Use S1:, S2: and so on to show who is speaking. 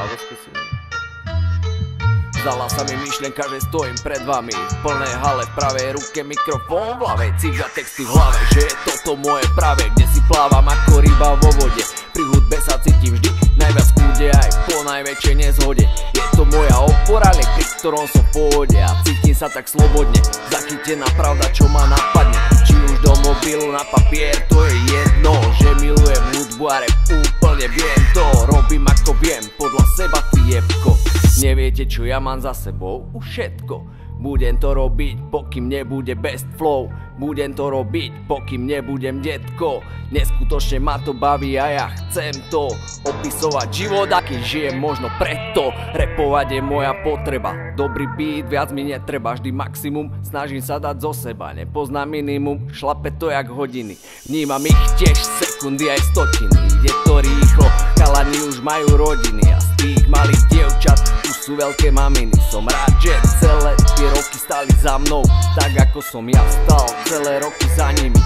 S1: Alebo skúsim. Zdala sa mi myšlienka, že stojím pred vami v plnej hale, v pravej ruke mikrofón, v ľavej cíga texty v hlave, že je toto moje práve, kde si plávam ako ryba vo vode. Pri hudbe sa cítim vždy najviac v kúde, aj po najväčšej nezhode. Je to moja opora, liek, pri ktorom som v pohode a cítim sa tak slobodne. Zachytená pravda, čo ma napadne, či už do mobilu, na papier, to je jedno. Že milujem hudbu a rap, úplne viem to, robím ako viem, podľa seba ty jebko. Neviete, čo ja mám za sebou? Už všetko. Budem to robiť, pokým nebude best flow. Budem to robiť, pokým nebudem detko. Neskutočne ma to baví a ja chcem to opisovať život, aký žijem, možno preto. Rapovať je moja potreba, dobrý beat, viac mi netreba. Vždy maximum, snažím sa dať zo seba. Nepoznám minimum, šlape to jak hodiny. Vnímam ich tiež sekundy aj stotiny. Ide to rýchlo, chalani už majú rodiny a z tých malých dievčat už sú veľké maminy. Som rád, že celé tie roky stáli za mnou, tak ako som ja stal celé roky za nimi.